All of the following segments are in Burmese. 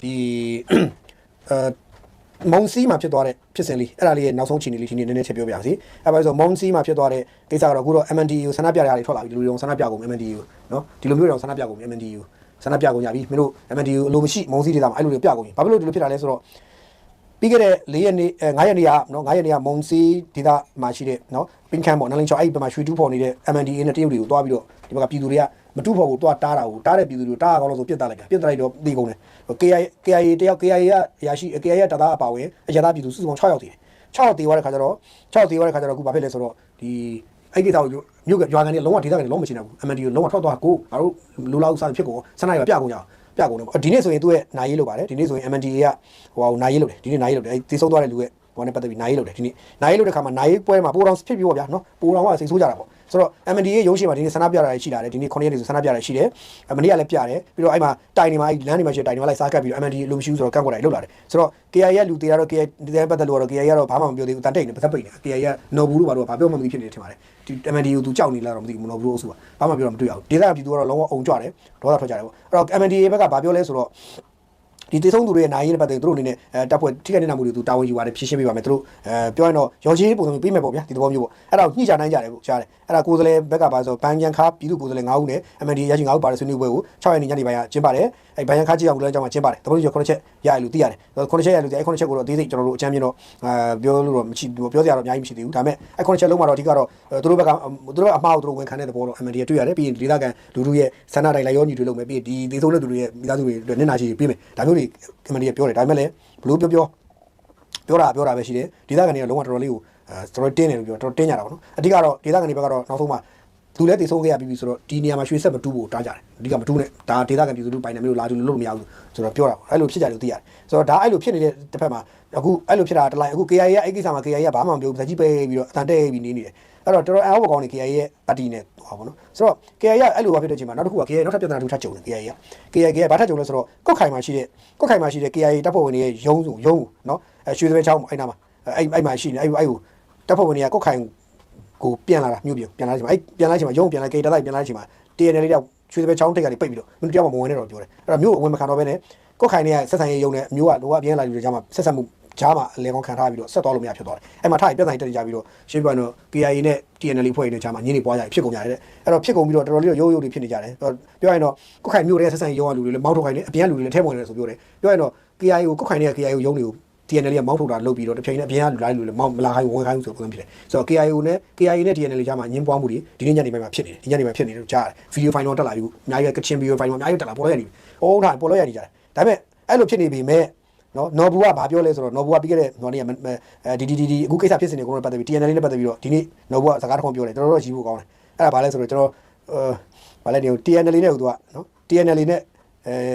ဒီမုံစီးမှာဖြစ်သွားတဲ့ဖြစ်စဉ်လေးအဲ့ဒါလေးရဲ့နောက်ဆုံးချိန်လေးဒီနေ့နည်းနည်းချက်ပြောပြပါစီအဲ့ဒါဆိုမုံစီးမှာဖြစ်သွားတဲ့ကိစ္စကတော့အခုတော့ MNDU ဆန္ဒပြရတွေထွက်လာပြီဒီလိုဆန္ဒပြကုန် MNDU နော်ဒီလိုမျိုးတော့ဆန္ဒပြကုန် MNDU ဆန္ဒပြကုန်ကြပြီမင်းတို့ MNDU အလိုမရှိမုံစီးဒေသမှာအဲ့လိုတွေပြကုန်ပြီဘာဖြစ်လို့ဒီလိုဖြစ်တာလဲဆိုတော့ပြီးခဲ့တဲ့4ရက်နေ့5ရက်နေ့ကနော်9ရက်နေ့ကမုံစီးဒေသမှာရှိတဲ့နော်ပင်ခမ်းပေါ့နလင်းချောအဲ့ဒီဘက်မှာရွှေတူးဖော်နေတဲ့ MNDA နဲ့တရုတ်တွေကိုတွားပြီးတော့ဒီဘက်ကပြည်သူတွေကမတူးဖော်ကိုတွားတားတာကိုတားတဲ့ပြည်သူတွေကိုတားအောင်လို့ဆိုပြစ်တက်လိုက်တာပြစ်တက်လိုက်တော့ဒီကုန်တယ် KIA တယောက် KIA ရရှိ KIA တပ်သားအပါဝင်အရသာပြည်သူစုစုပေါင်း6ယောက်တည်6ယောက်တည်သွားတဲ့ခါကျတော့အခုဘာဖြစ်လဲဆိုတော့ဒီအဲ့ဒီတော့မြို့ကရွာကန်တွေလုံးဝဒေသကန်တွေလုံးမချင်တော့ဘူး MND ကိုလုံးဝထွက်သွားကိုငါတို့လူလောက်စားဖြစ်ကုန်ဆန္ဒရပြကုန်ကြအောင်ပြကုန်တယ်ဒီနေ့ဆိုရင်သူ့ရဲ့နိုင်ရေးလုပ်ပါတယ်ဒီနေ့ဆိုရင် MND ကဟိုနိုင်ရေးလုပ်တယ်ဒီနေ့နိုင်ရေးလုပ်တယ်အဲ့ဒီဆုံးသွားတဲ့လူရဲ့ဟိုနဲ့ပတ်သက်ပြီးနိုင်ရေးလုပ်တယ်ဒီနေ့နိုင်ရေးလုပ်တဲ့ခါမှာနိုင်ရေးပွဲမှာပိုးတော်ဖြစ်ပြီးပေါ့ဗျာနော်ပိုးတော်ကစိတ်ဆိုးကြတာပေါ့ဆိုတော့ MND ရဲ့ရုံးရှိမှာဒီနေ့ဆန္ဒပြတာရှိလာတယ်ဒီနေ့9ရက်နေ့ဆိုဆန္ဒပြတာရှိတယ်မနေ့ကလည်းပြတယ်ပြီးတော့အဲ့မှာတိုင်နေမှာအဲ့လမ်းနေမှာရှိတိုင်နေမှာလိုက်စားကပ်ပြီးတော့ MND လူမရှိဘူးဆိုတော့ကန့်ကွက်တာလုပ်လာတယ်ဆိုတော့ KIA ရဲ့လူတေရတော့ KIA ဒီတိုင်းပတ်သက်လို့တော့ KIA ကတော့ဘာမှမပြောသေးဘူးတန်တိတ်နေပတ်သက်ပိတ်နေ KIA ကနော်ဘူးလို့ဘာလို့ဘာပြောမှမသိဖြစ်နေတယ်ထင်ပါတယ်ဒီ MND ကိုသူကြောက်နေလားတော့မသိဘူးနော်ဘူးလို့အုပ်စုကဘာမှပြောတော့မတွေ့ရဘူးဒေသပြည်သူကတော့လုံးဝအုံကြွတယ်ဒေါသထွက်ကြတယ်ပေါ့အဲ့တော့ MND ဘက်ကဘာပြောလဲဆိုတော့ဒီတေဆုံးသူတွေရဲ့နိုင်ရတဲ့ပတ်သက်သူတို့အနေနဲ့တပ်ဖွဲ့ထိခိုက်နေတာမှုတွေသူတာဝန်ယူပါတယ်ဖြည့်ရှင်းပေးပါမယ်သူတို့ပြောရင်တော့ရောချင်းပုံစံပေးမယ်ပေါ့ဗျာဒီသဘောမျိုးပေါ့အဲ့ဒါညှိချနိုင်ကြတယ်ပေါ့ကြားတယ်အဲ့ဒါကိုယ်စားလှယ်ဘက်ကပါဆိုဘန်ရန်ခါပြည်သူကိုယ်စားလှယ်9ဦးနဲ့ MND ရရှိ9ဦးပါတဲ့ဆွေးနွေးပွဲကို6ရက်နေ့ညနေပိုင်းကကျင်းပါတယ်အဲ့ဘန်ရန်ခါကြည့်အောင်လည်းအကြောင်းမှာကျင်းပါတယ်သဘောတူ9ချက်ရရလို့သိရတယ်9ချက်ရလို့ဒီအဲ့9ချက်ကိုတော့အသေးစိတ်ကျွန်တော်တို့အချမ်းပြင်းတော့ပြောလို့တော့မရှိပြောစရာတော့အများကြီးမရှိသေးဘူးဒါပေမဲ့အဲ့9ချက်လုံးမှာတော့အဓိကတော့သူတို့ဘက်ကသူတို့အမှားကိုသူတို့ဝန်ခံတဲ့သဘောတော့ MND တွေ့ရတယ်ပြီးရင်ဒေသခံလူထုရဲ့ဆန္ဒတိုင်းလိုက်ရောညီတွေလုပ်မယ်ပြီးဒီသေဆုံးတဲ့သူတွေရဲ့မိသားစုတွေအတွက်နစ်နာရှိပေးမယ်ဒါမျိုးတွေ MND ပြောတယ်ဒါပေမဲ့လည်းဘလို့ပြောတာပဲရှိတယ်ဒေသခံတွေကလုံးဝတော်တော်လေးကိုတော်တော်တင်းတယ်လို့ပြောတော်တင်းကြတာပေါ့နော်အဓိကတော့ဒေသခံတွေဘက်ကတော့နောက်ဆုံးမှသူလည်းတည်ဆုံးခဲ့ရပြီးဆိုတော့ဒီနေရာမှာရွှေဆက်မတူးဖို့တားကြတယ်အဓိကမတူးနဲ့ဒါဒေသခံပြည်သူတို့ပိုင်တယ်မျိုးလာတူလို့မရဘူးဆိုတော့ပြောတာပေါ့အဲ့လိုဖြစ်ကြတယ်လို့သိရတယ်ဆိုတော့ဒါအဲ့လိုဖြစ်နေတဲ့တစ်ဖက်မှာအခုအဲ့လိုဖြစ်တာတလိုက်အခု KIA ရဲ့အဲ့ကိစ္စမှာ KIA ကဘာမှမပြောဘူးဇက်ကြီးပဲပြီးတော့အတန်တဲ့ပြီးနေနေတယ်အဲ့တော့တော်တော်အောက်ဘောကောင်းနေ KIA ရဲ့ပါတီနဲ့ဟောပေါ့နော်ဆိုတော့ KIA ကအဲ့လိုပါဖြစ်တဲ့အချိန်မှာနောက်တစ်ခုက KIA နောက်ထပ်ပြဿနာတစ်ခုထပ်ကြုံတယ် KIA ဘာထပ်ကြုံလဲဆိုတော့ကော့ခိုင်မှာရှိတဲ့ KIA တပ်ဖွဲ့ဝင်တွေရဲ့ရုံးနော်ရွှေစပယ်ချောင်းအဲ့နာမှာအဲ့မှာရှိနေအဲ့ကိုတပ်ဖွဲ့ဝင်တွေကကော့ခိုင်ကိုပြန်လာတာမြို့ပြန်လာချိန်မှာအဲ့ပြန်လာချိန်မှာရုံးပြန်လာ KIA တပ်သားပြန်လာချိန်မှာ TNL လေးတယောက်ရွှေစပယ်ချောင်းတိတ်ကနေပိတ်ပြီးတော့မင်းတယောက်မှမဝင်နဲ့တော့ပြောတယ်အဲ့တော့မြို့အဝင်မခံတော့ဘဲနဲ့ကော့ခိုင်တွေကဆက်ဆံရေးရုံးနဲ့မြို့ကလိုအပ်ပြန်လာလူတွေကြားမှာဆက်ဆက်မှုကြားမှာအလဲကောင်းခံထားပြီးတော့ဆက်သွားလို့မရဖြစ်သွားတယ်အဲ့မှာထားပြဿနာတက်ကြပြီးတော့ရှင်းပြတော့ KIA နဲ့ TNL ဖွဲ့တွေကြားမှာညင်းနေပွားကြဖြစ်ကုန်ကြတယ်အဲ့တော့ဖြစ်ကုန်ပြီးတော့တော်တော်လေးရိုးရိုးတွေဖြစ်နေကြတယ်ပြောရင်တော့ကော့ခိုင်မြို့တွေကဆက်ဆံရေးရုံးကလူတွေလည်းမောင်းထုတ်ခိုင်နေအပြင်ကလူတွေလည်းထဲဝင်နေတယ်ဆိုပြောတယ်ပြောရင်တော့ KIA ကိုကော့ခိုင်တွေက KIA ကိုရုံးတွေကို TNL ကမောင်းထုတ်တာလုပ်ပြီးတော့တစ်ချိန်နဲ့အပြင်ကလူလိုက်လူလည်းမောင်းမလာခိုင်းဝင်ခိုင်းဆိုပုံစံဖြစ်တယ်ဆိုတော့ KIA နဲ့ TNL ကြားမှာညင်းပွားမှုတွေဒီနေ့ညနေပိုင်းမှာဖြစ်နေတယ်ဒီညနေပိုင်းဖြစ်နေတယ်ကြားတယ်ဗီဒီယိုဖိုင်တော့တက်လာပြီအများကြီးကချင်ဗီဒီယိုဖိုင်တော့အများကြီးတက်လာပေါ်လို့ရနေပြီဟုတ်တာပေါ်လို့ရနေကြတယ်ဒါပေမဲ့အဲ့လိုဖြစ်နေပြီမဲ့နော်ဘူးကဘာပြောလဲဆိုတော့နော်ဘူးကပြီးခဲ့တဲ့နော်နေ့ဒီအခုကိစ္စဖြစ်နေကိုပတ်သက်ပြီး TNL နဲ့ပတ်သက်ပြီးတော့ဒီနေ့နော်ဘူးကစကားတစ်ခုပြောတယ်တော်တော်ကြီးဖို့ကောင်းတယ်အဲ့ဒါဘာလဲဆိုတော့ကျွန်တော်ဘာလဲဒီ TNL နဲ့ဟိုသူကနော် TNL နဲ့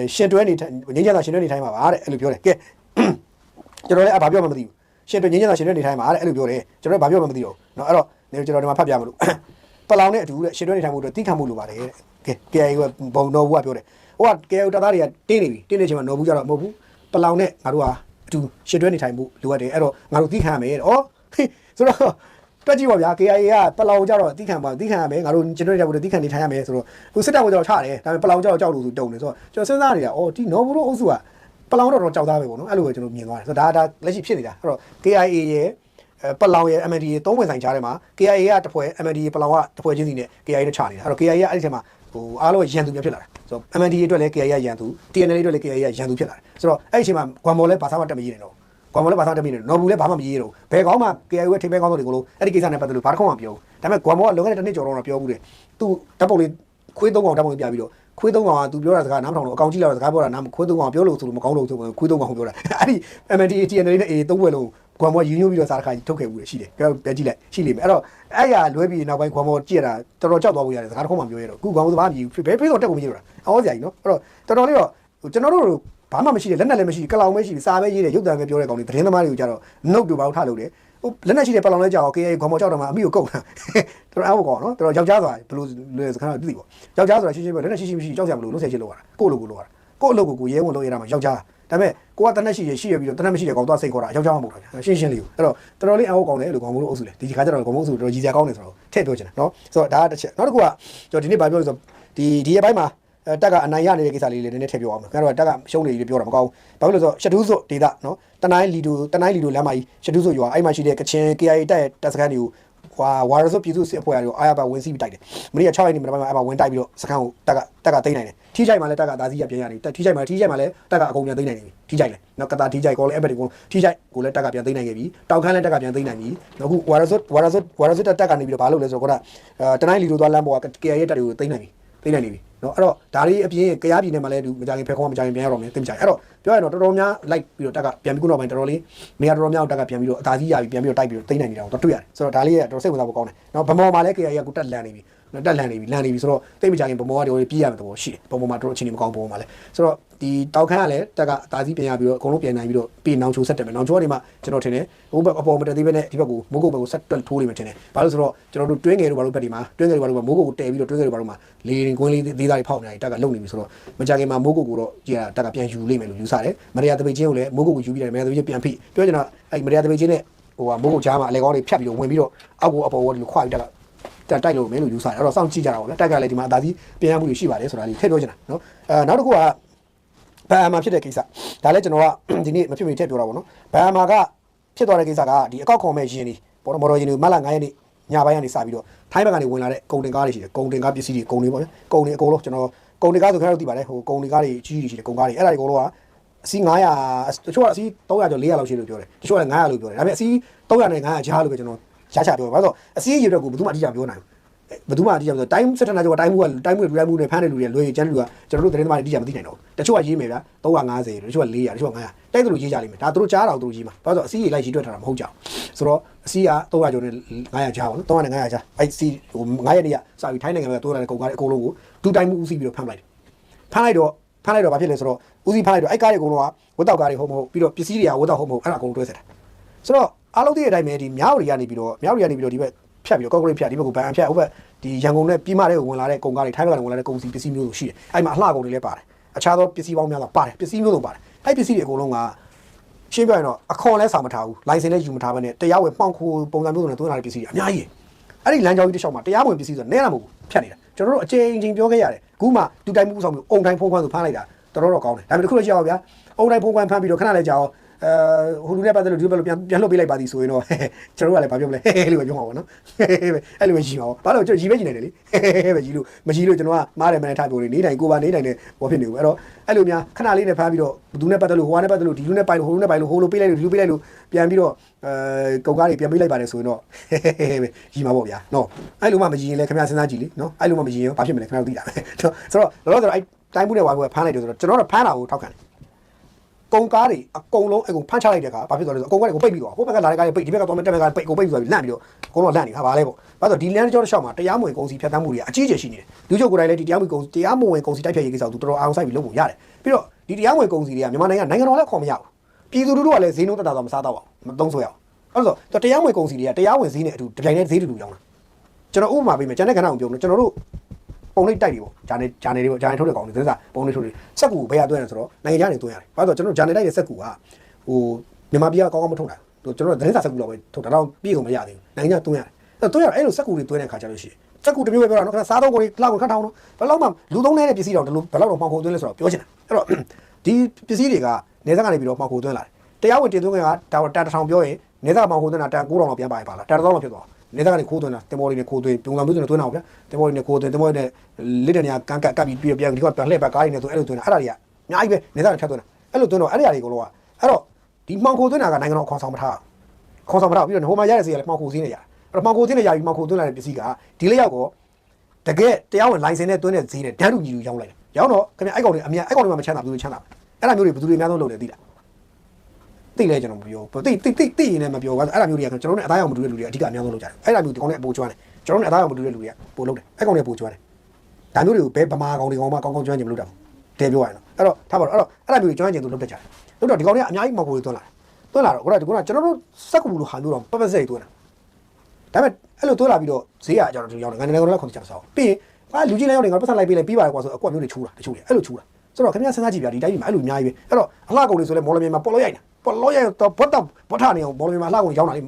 ရှင်တွဲနေငင်းကြတာရှင်တွဲနေထိုင်မှာပါတဲ့အဲ့လိုပြောတယ်ကဲကျွန်တော်လည်းဘာပြောမှမသိဘူးရှင်တွဲငင်းကြတာရှင်တွဲနေထိုင်မှာတဲ့အဲ့လိုပြောတယ်ကျွန်တော်လည်းဘာပြောမှမသိတော့နော်အဲ့တော့ကျွန်တော်ဒီမှာဖတ်ပြမလို့ပလောင်နဲ့အတူတဲ့ရှင်တွဲနေထိုင်မှုအတွက်တိခတ်မှုလိုပါတယ်တဲ့ကဲ KIA ကဘုံနော်ဘူးကပြောတယ်ဟိုက KIA တပ်သားတွေကတင်းနေပြီတင်းနေချိန်မှာနော်ဘူးကြတော့မဟုတ်ဘူးပလောင်နဲ့ငါတို့ကအတူရှင်တွဲနေထိုင်မှုလိုအပ်တယ်အဲ့တော့ငါတို့တိခတ်ရမယ်တဲ့ဩဆိုတော့တွက်ကြည့်ပါဗျာ KIA ကပလောင်ကြတော့တိခတ်ရမယ်ငါတို့ရှင်တွဲနေထိုင်မှုတိခတ်နေထိုင်ရမယ်ဆိုတော့ဟိုစစ်တပ်ကကြတော့ချတယ်ဒါပေမဲ့ပလောင်ကြတော့ကြောက်လို့ဆိုတုံနေဆိုတော့ကျွန်တော်စဉ်းစားနေတာဩဒီနော်ဘူးတို့အုပ်စုကပလောင်တော့ကြောက်သားပဲပေါ့နော်အဲ့လိုပဲကျွန်တော်မြင်သွားတယ်ဆိုတော့ဒါလက်ရှိဖြစ်နေတာအဲ့တော့ KIA ရဲ့ပလောင်ရဲ့ MND ရဲ့သုံးဝင်ဆိုင်ကြားထဲမှာ KIA ကတစ်ဖွဲ့ MND ပလောင်ကတစ်ဖွဲ့ချင်းစီနဲ့ KIA နဲ့ချနေတာအဲ့တော့ KIA ကအဲ့ဒီထဲမှာဟိုအားလုံးရန်သူများဖြစ်လာတယ်ဆိုတော့ MND အတွက်လည်း KIA ရန်သူ TNL အတွက်လည်း KIA ရန်သူဖြစ်လာတယ်ဆိုတော့အဲ့ဒီအချိန်မှာဂွမ်မော်လည်းဘာသာမှတက်မရနေတော့ဂွမ်မော်လည်းဘာသာတက်မရနေတော့နော်ဘူးလည်းဘာမှမရေးတော့ဘယ်ကောင်းမှ KIA ရဲ့ထိပ်ပဲကောင်းတို့တွေကိုလို့အဲ့ဒီကိစ္စနဲ့ပတ်သက်လို့ဘာတစ်ခေါက်မှမပြောဘူးဒါပေမဲ့ဂွမ်မော်ကလုံခဲ့တဲ့တစ်နှစ်ကျော်တော့ပြောဘူးတယ်သူဓာတ်ပုံလေးခွေး၃ကောင်ဓာတ်ပုံလေးပြပြီးတော့ခွေး၃ကောင်ကသူပြောတာစကားနားမထောင်လို့အကောင်ကြီးလာတော့စကားပြောတာနားခွေး၃ကောင်ပြောလို့ဆိုလို့မကောင်းလို့ဆိုခွေး၃ကောင်ပြောတာအဲ့ဒီ MND TNL နဲ့ A ၃ဘွဲလုံးဂွမ်မော်ယူညွှန်းပြီးတော့စားတစ်ခါထုတ်ခဲ့ဘူးရှိတယ်ပြောကြည့်လိုက်ရှိလိမ့်မယ်အဲ့တော့အဲ့ရလွဲပြီးနောက်ပိုင်းဂွမ်မော်ကြည့်ရတာတော်တော်ကြောက်သွားဖို့ရတယ်စကားတစ်ခုမှပြောရတော့အခုဂွမ်မော်စဘာမှမကြည့်ဘူးဘယ်ဖေးတော့တက်ကုန်မကြည့်တော့တာအော်စရာကြီးနော်အဲ့တော့တော်တော်လေးတော့ကျွန်တော်တို့ဘာမှမရှိတယ်လက်နဲ့လည်းမရှိကလောင်ပဲရှိစာပဲရေးတယ်ရုပ်တံပဲပြောတဲ့ကောင်တွေသတင်းသမားတွေကိုကြတော့ note တို့ဘာလို့ထားလို့လဲဟိုလက်နဲ့ရှိတဲ့ပလောင်လဲကြောက် KIA ဂွမ်မော်ကြောက်တော့မှအမိကိုကုတ်တာတော်တော်အောက်ကောနော်တော်တော်ယောက်ျားဆိုတာဘလို့လဲစကားတော့သိပေါ့ယောက်ျားဆိုတာရှင်းရှင်းပဲလက်နဲ့ရှိမရှိကြောက်စရာမလိုလုံးဆယ်ချစ်လို့ရတာကိုယ့်လိုလိုရတာကိုယ့်အလုပ်ကိုရဲဝင်လို့ရတာမှယောက်ျားဒါပေမဲ့ကိုကတနက်ရှိရပြီးတော့တနက်မရှိတဲ့ကောင်သွားစိတ်ခေါ်တာယောက်ျားမဟုတ်တာရှင်းလေးကိုအဲ့တော့တော်တော်လေးအောက်ကောင်းတယ်လို့ဂွမ်မော်တို့အုပ်စုလေဒီခါကျတော့ဂွမ်မော်အုပ်စုတော်တော်ကြီးစရာကောင်းတယ်ဆိုတော့ထည့်ပြောချင်တယ်နော်ဆိုတော့ဒါကတစ်ချက်နောက်တစ်ခုကကျွန်တော်ဒီနေ့ဗာပြောလို့ဆိုဒီရဲ့ဘက်မှာ တက်ကအနိုင်ရနေတဲ့ကိစ္စလေးလည်းနည်းနည်းထည့်ပြောအောင်ခင်ဗျားတို့ကတက်ကရှုံးနေပြီပြောတာမကောင်းဘူးဘာဖြစ်လို့ဆိုရှဒူးစို့ဒေတာနော်တနိုင်းလီဒိုလမ်းမကြီးရှဒူးစို့ရွာအဲ့မှာရှိတဲ့ကချင် KIA တက်စခန်းတွေကိုဝါရစို့ပြည်သူစစ်အဖွဲ့အရာတွေကိုအားရပါဝင်စီးပြီးတိုက်တယ်မနေ့က6ရက်နေ့မှာအဲ့မှာဝင်တိုက်ပြီးတော့စခန်းကိုတက်ကသိမ်းနိုင်တယ်ထိချိုက်မှာလည်းတက်ကသားစီးရပြန်ရတယ်ထိချိုက်မှာလည်းတက်ကအကုန်ပြန်သိမ်းနိုင်နေပြီထိချိုက်လည်းနော်ကတာထိချိုက်ကောလည်းအဲ့ဘက်တွေကိုထိချိုက်ကိုလည်းတက်ကပြန်သိမ်းနိုင်ခဲ့ပြီတောက်ခမ်းလည်းတက်ကပြန်သိမ်းနိုင်ပြီနော်အခုဝါရစို့တက်ကနေပြီးတော့ဘာလုပ်လဲဆိုတော့တနိုင်းလီဒိုသွားလမ်းပေါ်က KIA တက်တွေကိုသိမ်းနိုင်ပြီနော်အဲ့တော့ဒါလေးအပြင်ကြားပြည်နယ်မှာလည်းမကြခင်ဖဲခေါင်းမကြခင်ပြန်ရတော့မယ်သိမကြအဲ့တော့ပြောရရင်တော့တော်တော်များလိုက်ပြီးတော့တက်ကပြန်ပြီးခုနောက်ပိုင်းတော်တော်လေးနေရာတော်တော်များတက်ကပြန်ပြီးတော့အသာစီးရပြီးပြန်ပြီးတော့တိုက်ပြီးတော့သိမ့်နိုင်နေတာကိုတွေ့ရတယ်ဆိုတော့ဒါလေးကတော်စိတ်ဝင်စားဖို့ကောင်းတယ်နော်ဗမော်မှာလည်း KIA ကတက်လန်နေပြီတက်လန်နေပြီဆိုတော့သိမကြခင်ဗမော်ကတော်တော်ပြေးရမယ်တော့ရှိတယ်ဗမော်မှာတော်တော်အချိန်မကောင်းဗမော်မှာလည်းဆိုတော့ဒီတောက်ခမ်းကလည်းတက်ကအသာစီးပြန်ရပြီးတော့အကုန်လုံးပြန်နိုင်ပြီးတော့ပြီးနောင်ချိုဆက်တယ်မယ်နောင်ချိုကနေမှကျွန်တော်ထင်တယ်ဟိုဘက်အပေါ်မတက်သေးပဲနဲ့ဒီဘက်ကိုမိုးကုတ်ဘက်ကိုဆက်တွက်ထိုးလိမ့်မယ်ထင်တယ်ဘာလို့ဆိုတော့ကျွန်တော်တို့တွင်းငယ်တို့ဘာလို့ဘက်ဒီမှာတွင်းငယ်တို့ဘာလို့မိုးကုတ်ကိုတဲပြီးတော့တွင်းငယ်တို့ဘာလို့မှာလေရင်ကွင်းလေးသေးသားတွေဖောက်နေတာတက်ကလုံနေပြီဆိုတော့မကြခင်မှာမိုးကုတ်ကိုတော့ကြည်ရတက်ကပြန်ယူလိမ့်မယ်လို့ယူဆတယ်မရယာတပိတ်ချင်းကိုလည်းမိုးကုတ်ကိုယူပြီးတယ်မရယာတပိတ်ချင်းပြန်ဖိပြောချင်တာအဲ့မရယာတပိတ်ချင်းနဲ့ဟိုကမိုးကုတ်ကြားမှာအလေကောင်းတွေဖြတ်ပြီးတော့ဝင်ပြီးတော့အောက်ကိုအပေါ်ဝဒီလိုခွာပြီးတက်ကတိုက်လို့မင်းလို့ယူဆတယ်အဲ့တော့စောင့်ကြည့်ကြတာပေါ့လေတက်ကလည်းဒီမှာအသာစီးပြန်ရမှုတွေရှိပါတယ်ဆိုတာလေးထည့်ပြောချင်တာနော်နောက်တစ်ခုကဘန်မာဖြစ်တဲ့ကိစ္စဒါလည်းကျွန်တော်ကဒီနေ့မဖြစ်မနေထည့်ပြောတာပေါ့နော်ဘန်မာကဖြစ်သွားတဲ့ကိစ္စကဒီအကောက်ခေါ်မဲ့ရင်တွေပေါ်တော့မော်တော်ရင်တွေမလ9ရက်နေ့ညပိုင်းကနေစပြီးတော့ထိုင်းဘက်ကနေဝင်လာတဲ့ကုန်တင်ကားတွေရှိတယ်ကုန်တင်ကားပစ္စည်းတွေကုန်တွေပေါ့ဗျကုန်တွေအကုန်လုံးကျွန်တော်ကုန်တင်ကားဆိုခင်ဗျားတို့သိပါတယ်ဟိုကုန်တင်ကားတွေကြီးကြီးရှိတယ်ကုန်ကားတွေအဲ့ဒါတွေအကုန်လုံးကအစီး900တချို့ကအစီး300ကျော်400လောက်ရှိလို့ပြောတယ်တချို့ကလည်း900လို့ပြောတယ်ဒါပေမဲ့အစီး300နဲ့900ကြားလို့ပဲကျွန်တော်ရှားချပြောတယ်ဘာလို့ဆိုအစီးရေအတွက်ကိုဘယ်သူမှအတိအကျပြောနိုင်ဘူးဘယ်သူမှအတိအကျဆိုတိုင်းစစ်ထနာကျော်တိုင်းမှုနဲ့ဖမ်းတဲ့လူတွေလွှဲကျန်းလူကကျွန်တော်တို့သတင်းသမားတွေအတိအကျမသိနိုင်တော့ဘူးတချို့ကရေးမယ်ဗျာ350တချို့က400တချို့က900တိုက်သူတို့ရေးကြလိမ့်မယ်ဒါသူတို့ကြားတာသူတို့ရေးမှာဘာလို့ဆိုအစီးရေလိုက်ရေးတွက်ထားတာမဟုတ်ကြဘူးဆိုတော့အစီးက300ကျော်နဲ့900ကြားပါနော်300နဲ့900ကြားအဲ့စီဟို9ရက်နေ့ကစပြီးထိုင်းနိုင်ငံကတိုးလာတဲ့ကုန်ကားတွေအကုန်လုံးကိုဒူတိုင်းမှုဦးစီးပြီးတော့ဖမ်းလိုက်တော့ဘာဖြစ်လဲဆိုတော့ဦးစီးဖမ်းလိုက်တော့အဲ့ကားတွေအကုန်လုံးကဝတ်တောက်ကားတွေဟုတ်မဟုတ်ပြီးတော့ပစ္စည်းတွေကဝတ်တောက်ဟုတ်မဟုတ်အဲ့ဒါအကုန်လုံးတွဲဆက်တာဆိုတော့အားလုံးသိတဲ့အတိုင်းပဲဒီမြောက်ရီကနေပြီးတော့ဒီဘက်ဖြတ်ပြီးတော့ကော့ကရိတ်ဖြတ်ဒီဘက်ကိုဗန်ဖြတ်ဟိုဘက်ဒီရန်ကုန်နဲ့ပြည်မတဲ့ကိုဝင်လာတဲ့ကုန်ကားတွေထိုင်းဘက်ကနေဝင်လာတဲ့ကုန်စည်ပစ္စည်းမျိုးတွေရှိတယ်အဲ့မှာအလှကုန်တွေလည်းပါတယ်အခြားသောပစ္စည်းပေါင်းများစွာပါတယ်ပစ္စည်းမျိုးစုံပါတယ်အဲ့ပစ္စည်းတွေအကုန်လုံးကရှင်းပြရင်တော့အခွန်လဲစာမထားဘူးလိုင်စင်လည်းယူမထားဘဲနဲ့တရားဝင်မှောင်ခိုပုံစံမျိုးစုံနဲ့သွင်းလာတဲ့ပစ္စည်းတွေအများကြီးအဲ့ဒီလမ်းကြောင်းကြီးတစ်လျှောက်မှာတရားဝင်ပစ္စည်းဆိုတော့နဲလာမဟုတ်ဘူးဖြတ်နေတာကျွန်တော်တို့အချိန်ပြောခဲ့ရတယ်အခုမှတူတိုင်းမှုဆောင်မျိုးအုံတိုင်းဖုံးခွန်းဆိုဖမ်းလိုက်တာတော်ကောင်းတယ်ဒါပေမဲ့တစ်ခုတော့ကြည့်အောင်ဗျာအုံတိုင်းဖုံးခွန်းဖမ်းပြီးတော့ခဏလေးကြာအောင်ဟိုလူနဲ့ပတ်သက်လို့ဒီဘက်လိုပြန်လှုပ်ပေးလိုက်ပါသည်ဆိုရင်တော့ကျွန်တော်တို့ကလည်းဘာပြောမလဲဟဲလို့ပဲပြောမှာပေါ့နော်အဲ့လိုပဲရှိမှာပေါ့ဘာလို့ကျွန်တော်ရီပဲကျင်နေတယ်လေပဲကြီးလို့မကြီးလို့ကျွန်တော်ကမားတယ်မနဲ့ထားပြောနေနေတိုင်းကိုပါနေတိုင်းနဲ့ဘောဖြစ်နေဘူးအဲ့တော့အဲ့လိုများခဏလေးနဲ့ဖမ်းပြီးတော့ဘသူနဲ့ပတ်သက်လို့ဟိုကနေပတ်သက်လို့ဒီလူနဲ့ပိုင်လို့ဟိုလူနဲ့ပိုင်လို့ဟိုလိုပေးလိုက်လို့ဒီလိုပေးလိုက်လို့ပြန်ပြီးတော့ကုန်ကားတွေပြန်ပေးလိုက်ပါတယ်ဆိုရင်တော့ပဲကြီးမှာပေါ့ဗျာနော်အဲ့လိုမှမကြီးရင်လည်းခင်ဗျားစဉ်းစားကြည့်လေနော်အဲ့လိုမှမကြီးရင်ဘာဖြစ်မလဲခင်ဗျားတို့သိတာပဲဆိုတော့လောလောဆယ်အဲ့တိုင်းမှုနဲ့ဝိုင်းပွဲဖမ်းလိုက်တယ်ဆိုတော့ကျွန်တော်တို့ဖမ်းတာကိုထောက်ခံတယ်ကုန်ကားတွေအကုန်လုံးအကုန်ဖမ်းချလိုက်တဲ့အခါဘာဖြစ်သွားလဲဆိုအကုန်ကားတွေကိုပိတ်ပြီးတော့ဟိုဘက်ကလာတဲ့ကားတွေပိတ်ဒီဘက်ကသွားမဲ့တက်ဘက်ကပိတ်ကိုပိတ်ပြီးသွားပြီးလန့်ပြီးတော့အကုန်လုံးလန့်နေတာဘာလဲပေါ့ဘာလို့ဒီလမ်းကြောတစ်လျှောက်မှာတရားမဝင်ကုန်စည်ဖြတ်သန်းမှုတွေအကြီးအကျယ်ရှိနေတယ်လူချုပ်ကိုယ်တိုင်လည်းဒီတရားမဝင်ကုန်စည်တိုက်ဖြတ်ရေးကိစ္စကိုသူတော်တော်အောင်ဆိုင်ပြီးလုပ်ဖို့ရတယ်ပြီးတော့ဒီတရားမဝင်ကုန်စည်တွေကမြန်မာနိုင်ငံတော်လည်းခေါ်မရဘူးပြည်သူလူထုကလည်းဈေးနှုန်းတက်တာတော့မစားတော့ပါဘူးမသုံးဆွဲအောင်အဲ့လိုဆိုတရားမဝင်ကုန်စည်တွေကတရားဝင်ဈေးနဲ့အတူတပြိုင်တည်းဈေးတူရောင်းတာကျွန်တော်ဥပမာပေးမယ်ကျန်တဲ့ကဏ္ဍကိုပြောလို့ကျွန်တော်တို့ပုံလေးတိုက်တွေပေါ့ဂျာနေတွေပေါ့ဂျာနေထုတ်တဲ့ကောင်တွေသစ္စာပုံလေးထုတ်တွေစက်ကူဘယ်ရသွင်းလဲဆိုတော့နိုင်ငံခြားနေသွင်းရတယ်ဘာလို့ဆိုတော့ကျွန်တော်ဂျာနေတိုက်တဲ့စက်ကူကဟိုမြန်မာပြည်ကကောင်းကောင်းမထုတ်တာကျွန်တော်သတင်းစာစက်ကူတော့ပဲထုတ်တာတော့ပြည့်ကုန်မရသေးဘူးနိုင်ငံခြားသွင်းရတယ်အဲ့လိုစက်ကူတွေသွင်းတဲ့ခါကျလို့ရှိရင်စက်ကူတစ်မျိုးပဲပြောတာနော်ခဏစားသုံးကုန်တွေလောက်ကိုခတ်ထောင်းတော့ဘယ်လောက်မှလူသုံးနေတဲ့ပစ္စည်းတော့ဘယ်လောက်တော့မှောင်ခိုသွင်းလဲဆိုတော့ပြောချင်တာအဲ့တော့ဒီပစ္စည်းတွေကနေစက်ကနေပြီးတော့မှောင်ခိုသွင်းလာတယ်တရားဝင်တင်သွင်းကတာ1000ပြောရင်နေစက်မှောင်ခိုသွင်းတာ9000လောက်ပြန်ပါပါလား1000လောက်ဖြစ်သွားနေသားကနေခိုးသွင်းတာတင်မော်တွေနဲ့ခိုးသွင်းပုံစံမျိုးတွေနဲ့သွင်းတာပေါ့ဗျာတင်မော်တွေနဲ့ခိုးသွင်းတင်မော်တွေနဲ့လစ်တဲ့နေရာကန်ကပ်ပြီးပြန်ဒီကပြန်လှည့်ပတ်ကားတွေနဲ့သွင်းအဲ့လိုသွင်းတာအဲ့ဒါတွေကအများကြီးပဲနေသားတွေထပ်သွင်းတာအဲ့လိုသွင်းတော့အဲ့ဒီအရာတွေအကုန်လုံးကအဲ့တော့ဒီမှောင်ခိုသွင်းတာကနိုင်ငံတော်ခေါင်းဆောင်မထားပြီးတော့ဟိုမှာရတဲ့စီကလည်းမှောင်ခိုစည်းနေရတယ်အဲ့တော့မှောင်ခိုစည်းနေရပြီးမှောင်ခိုသွင်းလာတဲ့ပစ္စည်းကဒီလေးယောက်ကိုတကယ်တရားဝင်လိုင်စင်နဲ့သွင်းတဲ့ဈေးနဲ့တန်းတူညီတူရောင်းလိုက်တယ်ရောင်းတော့ခင်ဗျအဲ့ကောင်တွေမှမချမ်းသာဘူးချမ်းသာအဲ့ဒါမျိုးတွေဘယ်သူတွေအများဆုံးလုပ်တယ်သိလားသိလဲကျွန်တော်မပြောဘူးသိရင်လည်းမပြောဘူးအဲ့ဒါမျိုးတွေကကျွန်တော်တို့နဲ့အသားရောင်မတူတဲ့လူတွေအဓိကအများဆုံးလုပ်ကြတယ်အဲ့ဒါမျိုးဒီကောင်နဲ့အပိုကျွမ်းတယ်ကျွန်တော်တို့နဲ့အသားရောင်မတူတဲ့လူတွေကပိုလုပ်တယ်အဲ့ကောင်တွေပိုကျွမ်းတယ်ဒါမျိုးတွေကိုဘယ်ဗမာကောင်တွေကောင်မှကောင်းကျွမ်းချင်မလုပ်တာဘူးတဲပြောရရင်တော့အဲ့တော့ထားပါတော့အဲ့ဒါမျိုးတွေကျွမ်းချင်သူလုပ်တတ်ကြတယ်လုပ်တော့ဒီကောင်တွေကအများကြီးမောက်ကိုသွင်းလာတော့ခုနကကျွန်တော်တို့စက်ကူလိုဟာမျိုးတော့ပပစိတ်သွင်းတာဒါပေမဲ့အဲ့လိုသွင်းလာပြီးတော့ဈေးကကျွန်တော်တို့ရောက်တယ်ငါနေကောင်လည်းခွန်ချင်စားပြီးရင်လူကြီးလည်းရောက်နေငါပတ်ဆက်လိုက်ပေးလိုက်ပြီးပါတယ်ကွာဆိုအကွက်မျိုးတွေချိုးတာတချို့တွေအဲ့လိုချိုးတာဆိုတော့ခင်ဗျားစဉ်းစားကြည့်ပြဒီတိုင်းမှာအဲ့လိုအများကြီးပဲအဲ့တော့အလှကုန်တွေဆိုလဲမော်လမြိုင်မှာပေါ်လို့ရိုက်တာပေါ်လို့ရတော့ဘောထားနေအောင်မော်လမြိုင်မှာအလှကုန်ရောင်းတာလေ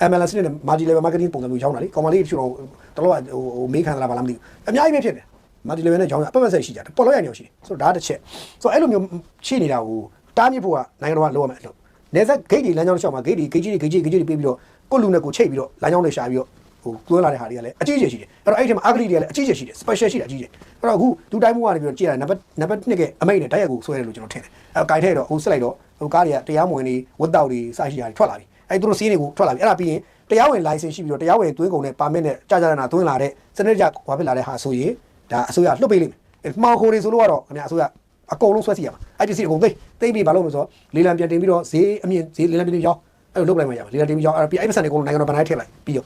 MLS နဲ့ Multi Level Marketing ပုံစံမျိုးရောင်းတာလေကောင်မလေးတချို့တော့တော်တော်ဟိုမေးခံလာပါလားမသိဘူးအများကြီးပဲဖြစ်တယ် multi level နဲ့ကြောင်းအပတ်ပတ်ဆက်ရှိကြတယ်ပေါ်လို့ရနေရှိတယ်ဆိုတော့ဒါတစ်ချက်ဆိုတော့အဲ့လိုမျိုးရှိနေတာကိုတားမြစ်ဖို့ကနိုင်ငံတော်ကလိုရမယ်အဲ့လိုနေဆက်ဂိတ်တွေလမ်းကြောင်းတစ်လျှောက်မှာဂိတ်တွေပေးပြီးတော့ကိုလူနဲ့ကိုချိတ်ပြီးတော့လမ်းကြောင်းတွေရှာပြီးတော့ဟိုတွန်းလာတဲ့ဟာတွေကလည်းအကြီးကြီးရှိတယ်အဲ့တော့အဲ့ဒီမှာအဂရိတွေကလည်းအကြီးကြီးရှိတယ် special ရှိတာအကြီးကြီးအဲ့တော့အခုဒူတိုင်းမှုကနေပြီးတော့ကြည့်ရတယ်နံပါတ်2ကအမိတ်နဲ့တိုက်ရိုက်ကိုဆွဲတယ်လို့ကျွန်တော်ထင်တယ်အဲ့တော့ကြိုက်ထဲတော့ဟိုစစ်လိုက်တော့ဟိုကားတွေကတရားမဝင်တွေဝတ်တောက်တွေစရှိတာတွေထွက်လာပြီအဲ့သူတို့စီးတွေကိုထွက်လာပြီအဲ့ဒါပြီးရင်တရားဝင် license ရှိပြီးတော့တရားဝင်သွင်းကုန်နဲ့ပါမစ်နဲ့ကြာကြာနာသွင်းလာတဲ့စနစ်ကြဟွာဖြစ်လာတဲ့ဟာဆိုရင်ဒါအစိုးရလွှတ်ပေးလိမ့်မယ်မှောင်ခိုတွေဆိုလို့ကတော့ခင်ဗျာအစိုးရအကုန်လုံးဆွဲစီရမှာအဲ့ဒီစီအကုန်သိပြီးဘာလို့မဆိုလေလံပြန်တင်ပြီးတော့ဈေးအမြင့်ဈေးလေလံပြန်တင်ရောင်းအဲ့လိုလုပ်လိုက်မှရမှာလေလံတင်ပြီးရောင်းအဲ့ပြီးအဲ့ပတ်စံတွေအကုန်လုံးနိုင်ငံတော်ဘဏ္ဍာထည့်လိုက်ပြီးရော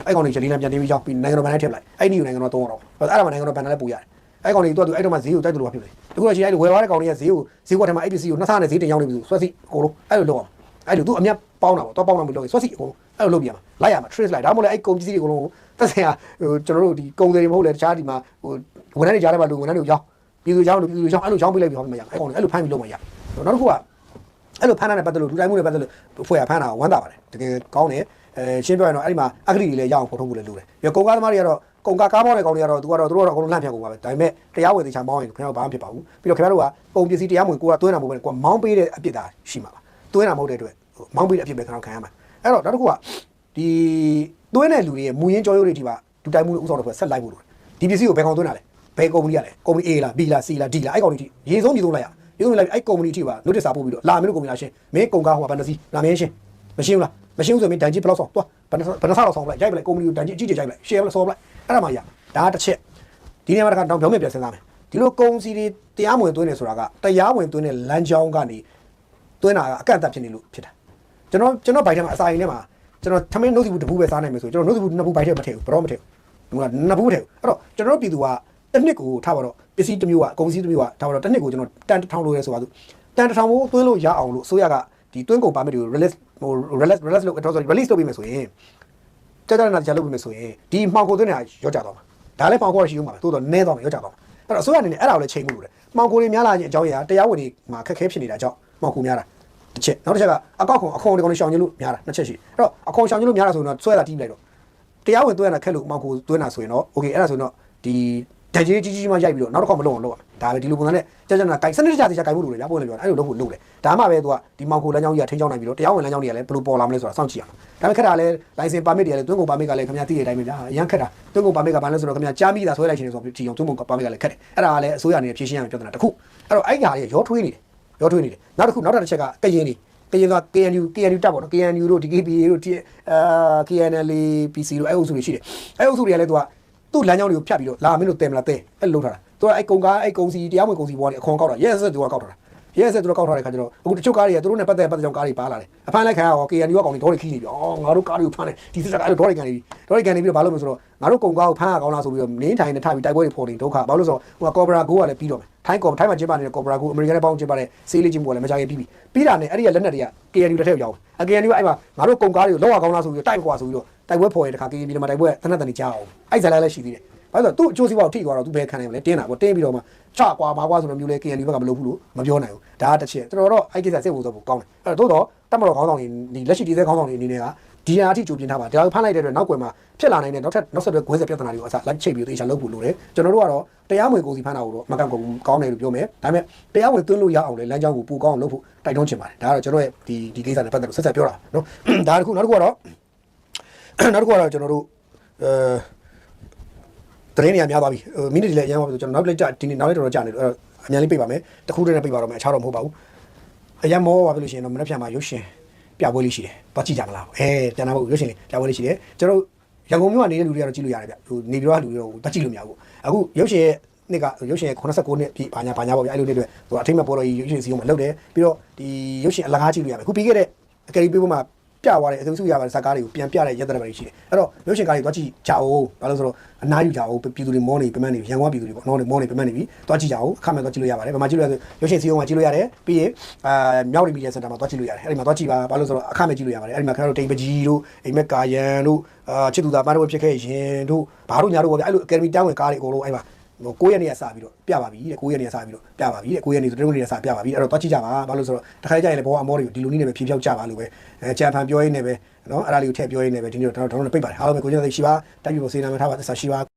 အဲ့ကောင်တွေလေလံပြန်တင်ပြီးရောင်းပြီးနိုင်ငံတော်ဘဏ္ဍာထည့်လိုက်အဲ့ဒီယူနိုင်ငံတော်သုံးတော့အဲ့ဒါမှနိုင်ငံတော်ဘဏ္ဍာလည်းပို့ရတယ်အဲ့ကောင်တွေတော့အဲ့တော့မှဈေးကိုတိုက်တူလို့ဖြစ်တယ်တခုတော့ရှိအဲ့လိုဝယ်သွားတဲ့ကောင်တွေကဈေးကွက်ထဲမှာ APC ကိုနှစ်ဆနဲ့ဈေးတင်ရောင်းနေပြီဆိုဆွဲစီအကုန်လုံးအဲ့လိုလုပ်အောင်အဲ့လိုသူအမြတ်ပေါင်းတာပေါ့တော့ပေါင်းတာမလုပ်ရင်ဆွဲစီအကုန်လုံးအဲ့လိုလုပ်ပြရမှာလိုက်ရမှာ trace လိုက်ဒါမှမဟုတ်အဲ့ကုန်ပစ္စည်းတွေအကုန်လုံးသက်ဆိုင်ရာဟိုကျွန်တော်တို့ဒီကုန်တွေမဟုတ်လေတခြားဒီမှာဟိုဝန်ထမ်းတွေကြားထဲမှာလူဝန်ထမ်းတွေရောင်းပြည်သူရောင်းအဲ့လိုရောင်းပေးလိုက်ပြီးဟောမရအဲ့ကောင်တွေအဲ့လိုဖမ်းပြီးလုပ်မှရနောက်တစ်ခုကအဲ့လိုဖမ်းတာနဲ့ပတ်သက်လို့ဒူတိုင်းမှုနဲ့ပတ်သက်လို့ဖွဲ့ရဖမ်းတာဝမ်းသာပါတယ်တကယ်ကောင်းတယ်ရှင်းပြောရင်တော့အဲ့ဒီမှာအဂရိတွေလည်းရအောင်ပေါ်ထုတ်ဖို့လည်းလိုတယ်ပြီးတော့ကုန်ကားသမားတွေကတော့ကုန်ကားမောင်းတဲ့ကောင်တွေကတော့သူတို့ကတော့အကုန်လုံးလှန့်ဖြတ်ကုန်ပါပဲဒါပေမဲ့တရားဝင်သေချာမောင်းရင်ခင်ဗျားတို့ဘာမှဖြစ်ပါဘူးပြီးတော့ခင်ဗျားတို့ကပုံပစ္စည်းတရားဝင်ကိုကသွင်းတာမဟုတ်ဘဲကိုကမောင်းပေးတဲ့အပြစ်သာရှိမှာပါသွင်းတာမဟုတ်တဲ့အတွက်မောင်းပေးတဲ့အပြစ်ပဲခင်ဗျားခံရမှာအဲ့တော့နောက်တစ်ခုကဒီသွင်းတဲ့လူတွေရဲ့မူရင်းကြောရိုးတွေဒီပါဒူတိုင်းမှုနဲ့ဥဆောင်တော့ဆက်လိုက်ဖို့လိုတယ်ဒီပစ္စည်းကိုဘယ်ကောင်သွင်းတာလဲဘယ်ကုမ္ပဏီကလဲကုမ္ပဏီ A လား B လား C လား D လားအဲ့ကောင်တွေထိရေဆုံးလိုက်ရရေဆုံးလိုက်အဲ့ကုမ္ပဏီထိပါ notice စာပို့ပြီးတော့လာမင်းတို့ကုမ္ပဏီလားရှင်းမင်းကုန်ကားဟိုကဘယ်နှစီလာမင်းရှင်းမရှင်းဘူးလားမရှင်းဘူးဆိုရင်ဒဏ်ကြီးဘယ်လောက်ဆောင်သွားဘယ်နှဆလောက်ဆောင်လိုက်ရိုက်ပလိုက်ကုမ္ပဏီကိုဒဏ်ကြီးအကြီးကြီးရိုက်ပလိုက် share ပလိုက်ဆောပလိုက်အဲ့ဒါမှရဒါတစ်ချက်ဒီနေရာမှာတော့ပြောင်းပြန်စဉ်းစားမယ်ဒီလိုကုန်စီတွေတရားဝင်သွင်းနေဆိုတာကတရားဝင်သွင်းတဲ့လမ်းကြောင်းကနေသွင်းတာကအကန့်အသတ်ဖြစ်နေလို့ဖြစ်တာကျွန်တော်ဘိုက်ထဲမှာအစာရင်ထဲမှာကျွန်တော်ထမင်းနှုတ်စီဘူးတပူပဲစားနိုင်မယ်ဆိုကျွန်တော်နှုတ်စီဘူးနှစ်ပူဘိုက်ထဲမထည့်ဘူးဘယ်တော့မထည့်ဘူးဟုတ်လားနှစ်ပူထည့်ဘူးအဲ့တော့ကျွန်တော်ပြည်သူကတစ်နှစ်ကိုထားပါတော့ပစ္စည်းတစ်မျိုးကကုန်စည်တစ်မျိုးကထားပါတော့တစ်နှစ်ကိုကျွန်တော်တန်1000လို့ရဲဆိုပါစို့တန်1000ကိုသွင်းလို့ရအောင်လို့အစိုးရကဒီသွင်းကုန်ပါမစ်တွေကို release လို့တော့ release လုပ်ပေးမယ်ဆိုရင်ကြာကြာနာကြာလုပ်ပေးမယ်ဆိုရင်ဒီမှောင်ခိုသွင်းနေတာရောကြသွားမှာဒါလည်းမှောင်ခိုရှိဦးမှာပဲတိုးတော့နည်းသွားမှာရောကြသွားမှာအဲ့တော့အစိုးရအနေနဲ့အဲ့ဒါကိုလည်းချိန်မှုလို့တယ်မှောင်ခိုတွေများလာခြင်းအကြောင်းအရာတရားဝင်တွေမှာခက်ခဲဖြစ်နေတာကြောင့်မှောင်ခိုများတာတစ်ချက်နောက်တစ်ချက်ကအကောက်ခွန်အခွန်တွေကောင်ရှောင်ကျလို့များတာနှစ်ချက်ရှိအဲ့တော့အခွန်ရှောင်ကျလို့များတာဆိုရင်တော့ဆွဲတာတီးလိုက်တော့တရားဝင်သွင်းရတာခက်လို့မှောင်ခိုသွင်းတာဆိုရင်တော့ okay အဲ့ဒါဆိုရင်တော့ဒီတကြီးကြီးမှရိုက်ပြီးတော့နောက်တစ်ခါမလုပ်အောင်လုပ်ရမယ်ဒါပဲဒီလိုပုံစံနဲ့ကြာကြာနာကိုင်စနစ်တကျကိုင်ဖို့လိုတယ်ဗျာပို့လည်းပြောအဲ့လိုလုပ်ဖို့လိုတယ်ဒါမှပဲသူကဒီမှောင်ခိုလမ်းကြောင်းကြီးကထိန်းချောင်းနိုင်ပြီးတော့တရားဝင်လမ်းကြောင်းတွေကလည်းဘယ်လိုပေါ်လာမလဲဆိုတာစောင့်ကြည့်ရအောင်ဒါပေမဲ့ခက်တာလဲ license permit တွေကလည်းသွင်းကုန် permit ကလည်းခင်ဗျာသိတဲ့အတိုင်းပဲဗျာအရန်ခက်တာသွင်းကုန် permit ကဘာလဲဆိုတော့ခင်ဗျာကြားမိတာဆွဲလိုက်ခြင်းဆိုတော့ဒီအောင်သွင်းကုန် permit ကလည်းခက်တယ်အဲ့ဒါကလည်းအစိုးရအနေနဲ့ဖြေရှင်းရမယ်ပြဿနာတစ်ခုအဲ့တော့အဲ့ဒီဟာတွေရောထွေးနေတယ်နောက်တစ်ချက်ကကရင်က KNU တက်ပေါ့နော် KNU တို့ DKPA တို့KNL PC တို့အဲ့အုပ်စုတွေရှိတယ်အဲ့အုပ်စုတွေကလည်းသူ့လမ်းကြောင်းတွေကိုဖြတ်ပြီးတော့လာမင်းတို့တယ်မလားတဲ့အဲ့လိုလုပ်ထားတာသူကအဲ့ကုန်စီတရားဝင်ကုန်စီပေါ်နေအခွန်ကောက်တာရဲဆက်သူကကောက်ထားတာရဲဆက်သူကကောက်ထားတဲ့ခါကျတော့အခုတချို့ကားတွေကသူတို့နဲ့ပတ်သက်ကြောင်ကားတွေပါလာတယ်အဖမ်းလိုက်ခံရတော့ KNU ကကောင်တွေဒေါ်တွေခီးနေပြီအော်ငါတို့ကားတွေကိုဖမ်းတယ်ဒီစစ်တပ်ကအဲ့လိုဒေါ်တွေကန်နေပြီးတော့ဘာလို့မဆိုတော့ငါတို့ကုန်ကားကိုဖမ်းရကောင်းလားဆိုပြီးတော့နင်းထိုင်နဲ့ထားပြီးတိုက်ပွဲတွေဖော်နေဒုက္ခဘာလို့ဆိုတော့ဟိုကော်ဘရာဂိုးကလည်းပြီးတော့မယ်ထိုင်းမှာကျင်းပနေတဲ့ကော်ဘရာဂိုးအမေရိကန်နဲ့ပေါင်းကျင်းပတဲ့ဆေးလေးချင်းပွဲလည်းမကြခင်ပြီးတာနဲ့အဲ့ဒီကလက်နက်တွေက KNU လက်ထက်ရောက်အ KNU ကအဲ့မှာငါတို့ကုန်ကားတွေကိုလောက်ရကောင်းလားဆိုပြီးတော့တိုက်ကွာဆိုပြီးတော့တိုက်ပွဲဖော်ရတဲ့ခါ KNU ပြည်မှာတိုက်ပွဲသနက်တန်နေကြားအောင်အဲ့ဇာတ်လည်းရှိသေးတယ်ဘာလို့သူ့အကျိုးစီးပွားကိုထိသွားတော့သူဘယ်ခံနိုင်မလဲတင်းတာပေါ့တင်းပြီးတော့မှချကွာမာကွာဆိုတော့မျိုးလဲ KNU ဘက်ကမလုပ်ဘူးလို့မပြောနိုင်ဘူးဒါကတစ်ချက်တော်တော့အဲ့ကိစ္စစိတ်ဝင်စားဖို့ကောင်းတယ်အဲ့တော့တက်မတော်ခေါင်းဆောင်တွေဒီလက်ရှိတည်ဆဲခေါင်းဆောင်တွေအနေနဲ့ကဒီဟာအထိကြိုးပြင်းထားပါဒါကိုဖမ်းလိုက်တဲ့အတွက်နောက်ကွယ်မှာဖြစ်လာနိုင်တဲ့နောက်ဆက်တွဲခွဲဆက်ပြဿနာတွေကိုအစားလိုက်ချိတ်ပြီးသေချာလုပ်ဖို့လိုတယ်ကျွန်တော်တို့ကတော့တရားဝင်ကုန်စီဖမ်းတာကိုတော့မကန်ကုန်ကောင်းတယ်လို့ပြောမယ်ဒါပေမဲ့တရားဝင်သွင်းလို့ရအောင်လေလမ်းကြောင်းကိုပိုကောင်းအောင်လုပ်ဖို့တိုက်တွန်းချင်ပါတယ်ဒါကတော့ကျွန်တော်ရဲ့ဒီကိစ္စနဲ့ပတ်သက်လို့ဆက်ပြောတာနော်ဒါတခုနောက်တစ်ခုကတော့ကျွန်တော်တို့တရင်နေရများသွားပြီမိနစ်တွေလည်းအရင်ပါဆိုကျွန်တော်နောက်လိုက်ဒီနေ့နောက်လိုက်တော်ကြာနေတော့အများလေးပြပါမယ်တခုတည်းနဲ့ပြပါတော့မယ်အခြားတော့မဟုတ်ပါဘူးအရင်မောပါပြီလို့ရှိရင်တော့မနေ့ပြန်မှာရုပ်ရှင်ပြပွဲလေးရှိတယ်။သွားကြည့်ကြမလား။ပြန်လာဖို့ရွှေရှင်လေးပြပွဲလေးရှိတယ်။ကျွန်တော်ရန်ကုန်မြို့ကနေနေတဲ့လူတွေကတော့ကြည့်လို့ရတယ်ဗျ။ဟိုနေပြည်တော်ကလူတွေတော့သွားကြည့်လို့မရဘူး။အခုရုပ်ရှင်ရဲ့နှစ်ကရုပ်ရှင်ရဲ့89နှစ်ပြည့်ဘာညာပေါ့ဗျ။အဲ့လိုတွေအတွက်ဟိုအထိမ့်မဲ့ပေါ်တော့ရုပ်ရှင်စီးအောင်မလုပ်တယ်။ပြီးတော့ဒီရုပ်ရှင်အလကားကြည့်လို့ရမယ်။အခုပြီးခဲ့တဲ့အကယ်ဒမီပေးဖို့မှာပြသွားတဲ့အစုစုရပါတဲ့ဇာတ်ကားတွေကိုပြန်ပြတဲ့ရက်သက်တွေရှိတယ်။အဲ့တော့ရုပ်ရှင်ကားတွေသွားကြည့်ကြအောင်။ဘာလို့ဆိုတော့အနားယူကြအောင်ပြည်သူတွေမောနေပြမနေရန်ကုန်ပြည်သူတွေပေါ့နော်မောနေပြမနေပြီ။သွားကြည့်ကြအောင်အခမဲ့သွားကြည့်လို့ရပါတယ်။ဗမာကြည့်လို့ရဆိုရုပ်ရှင်စီးအောင်မှာကြည့်လို့ရတယ်။ပြီးရင်မြောက်ရီမီဒီယာစင်တာမှာသွားကြည့်လို့ရတယ်။အဲ့ဒီမှာသွားကြည့်ပါဘာလို့ဆိုတော့အခမဲ့ကြည့်လို့ရပါတယ်။အဲ့ဒီမှာခင်ဗျားတို့တိမ်ပကြီးတို့အိမ်မက်ကာယန်တို့ချစ်သူသားပန်းတို့ဖြစ်ခဲ့ရင်တို့ဘာတို့ညာတို့ပေါ့ဗျအဲ့လိုအကယ်ဒမီတန်းဝင်ကားတွေအကုန်လုံးအဲ့မှာ9ရက်နေ့ကစပြီးတော့ပြပါပြီတဲ့9ရက်နေ့ကစပြီးတော့ပြပါပြီတဲ့9ရက်နေ့ဆိုတရုတ်နေ့ကစပြပါပြီအဲ့တော့သွားကြည့်ကြပါဘာလို့ဆိုတော့တစ်ခါကြရင်လည်းဘောအမောတွေကိုဒီလိုနည်းနဲ့ပဲဖြေဖြောက်ကြပါလို့ပဲဂျပန်ပြောရင်းနဲ့ပဲနော်အဲ့ဒါလေးကိုထည့်ပြောရင်းနဲ့ပဲဒီနေ့တော့ကျွန်တော်တို့ပိတ်ပါတယ်အားလုံးပဲကိုကျင်းသိရှိပါတိုက်ပြီးဖို့စေနာမထားပါသစ္စာရှိပါ